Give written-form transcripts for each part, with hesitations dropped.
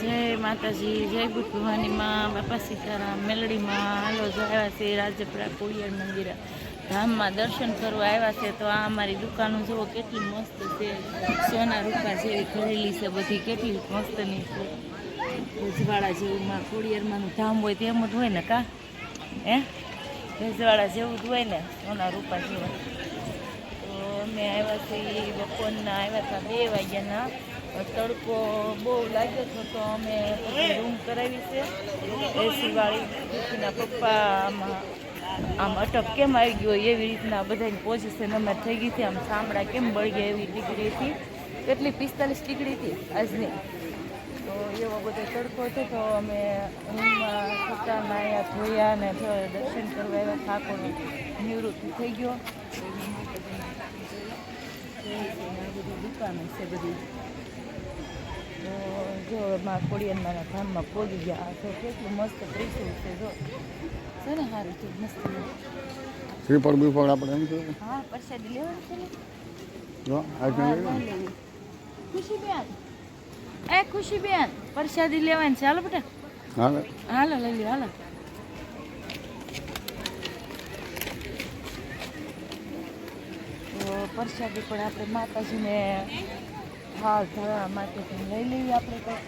જય માતાજી, જય બુટ ભવાનીમાં, બાપા સીતારામ, મેલડીમાં. હાલો જો આવ્યા છે રાજપરા કોળિયાર મંદિર ધામમાં દર્શન કરવા આવ્યા છે. તો આ અમારી દુકાનો જુઓ કેટલી મસ્ત છે, સોના રૂપા જેવી ઘરેલી છે બધી, કેટલી મસ્તની છે. ભેજવાળા જેવું કોળિયારમાંનું ધામ હોય તેમ જ હોય ને કા હે, ભેજવાળા જેવું જ હોય ને સોના રૂપા જેવા. તો અમે આવ્યા છીએ બપોરના, આવ્યા હતા 2 વાગ્યાના. તડકો બહુ લાગ્યો હતો તો અમે પછી રૂમ કરાવી છે એસી વાળી. દીકરીના પપ્પા આમ અટક કેમ આવી ગયો એવી રીતના બધાની પોઝિશન અમારે થઈ ગઈ હતી. આમ ચામડા કેમ બળી ગયા એવી ડિગ્રી હતી. કેટલી 45 ડિગ્રી હતી આજની. તો એવો બધો તડકો હતો તો અમે રૂમમાં થતા નાયા ધોયા ને દર્શન કરવા આવ્યા. ઠાકોરનો નિવૃત્તિ થઈ ગયો. બધી દુકાનો છે બધી. તો જો કોળિયારના ધામમાં પહોંચી ગયા. તો કેટલું મસ્ત ત્રિશુલ છે જો છે ને, સારું છે મસ્ત. શ્રીફળ બીફળ આપણે એમ છે. હા, પ્રસાદી લેવાની છે ને. ખુશીબેન, એ ખુશીબેન, પ્રસાદી લેવાની છે. હાલો બેટા, હાલો લઈ લ્યો, હાલો. તો પ્રસાદી પણ આપણે માતાજીને હાલ ધરવા માટે લઈ લઈએ આપણે કંઈક.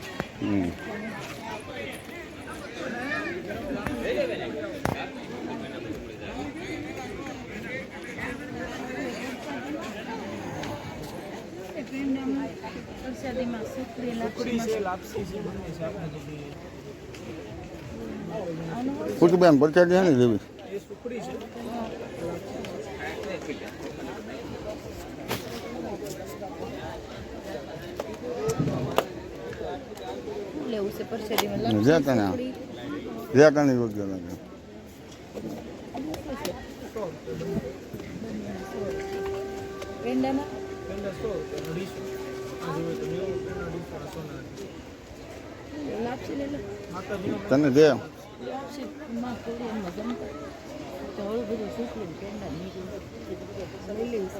પ્રસાદીમાં સુખડી લાપસી છે. બેન પ્રસાદી ને લેવી લેવું છે પ્રસાદીમાં યોગ્ય લાગે. પેંડામાં લાપસી લઈ લો તને દે. લાપસીમાં કોળિયારમાં જમતા તો હવે બધું સુખડી પેંડા નીકળ્યું લઈ લેવું છે.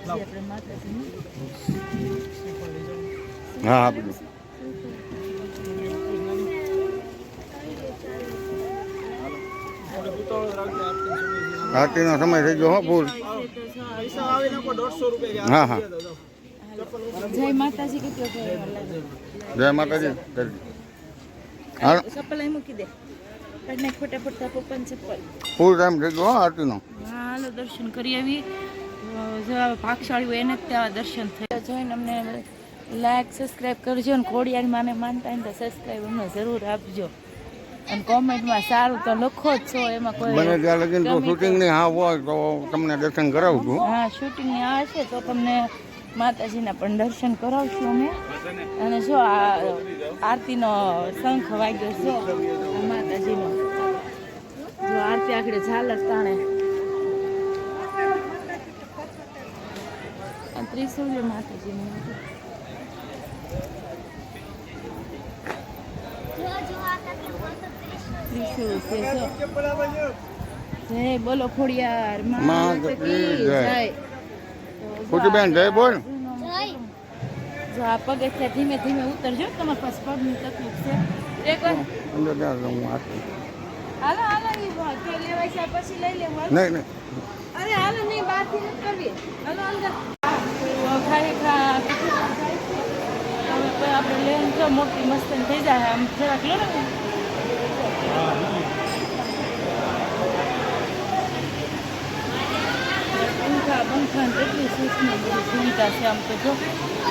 લાપસી આપણે માતાજીની. હા આપી આરતીનો સમય થઈ ગયો. હો ફૂલ. હા હા, જય માતાજી કીધું. જય માતાજી. ચપ્પલ અહીં મૂકી દે, કાઢને ફટાફટ તાર પપ્પાને ચપ્પલ. ફૂલ ટાઈમ થઈ ગયો આરતીનો. હા, હાલો દર્શન કરી આવી. જો ભાગશાળી હોય એને જ ત્યાં દર્શન થયા. જોઈને અમને લાઈક સબસ્ક્રાઈબ કરજો ને ખોડિયાર માને માનતા હોય તો સબસ્ક્રાઈબ અમને જરૂર આપજો. અને કોમેન્ટમાં સારું તો લખો જ છો, એમાં કોઈ બને ત્યાં લગીને તો શૂટિંગની હા હોય તો તમને દર્શન કરાવું છું. હા, શૂટિંગની આ હશે તો તમને માતાજીના પણ દર્શન કરાવશું અમે. અને જો આ આરતીનો શંખ વાગ્યો છે માતાજીનો. જો આરતી આગળ ઝાલક તાણે ત્રિશુલ માતાજીનું ત્રિશુલ છે. જય બોલો ખોડિયાર માત કી જય. બેન જય બોલ. જો આ પગથિયા ધીમે ધીમે ઉતરજો, તમારી પાસે પગની તકલીફ છે. હાલો હાલો, લેવાય છે પછી લઈ લેવું. નહીં નહીં, અરે હાલો નહીં, બહારથી નથી કરવી. હાલો અંદર આપણે લેવાનું જો મોટી મસ્ત થઈ જાય. આમ જરાક લો ને. પંખા પંખા કેટલી સૂક્ષ્મ બધી સુવિધા છે. આમ તો જો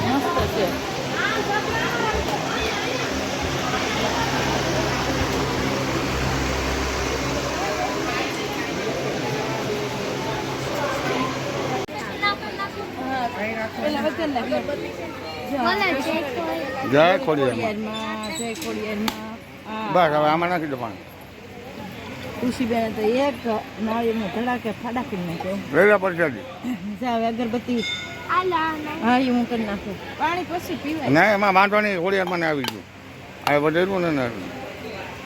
મસ્ત છે. જય ખોડિયારમાં. જય ખોડિયારમાં. બસ હવે આમાં નાખી દો પાણી. ખુશીબેન તો એક નાળિયેરનો ધડાકે ફાડાકી નાખ્યો. રેલા પ્રસાદી. જાવ અગરબત્તી. હા, એ હું કરી નાખું. પાણી પછી પીવાય. ના, એમાં વાંધો નહીં. ખોડિયારમાં આવી ગયું. આ વધેલું ને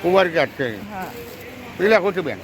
કુંવાર ક્યાં છે. હા, પેલા ખુશીબેન.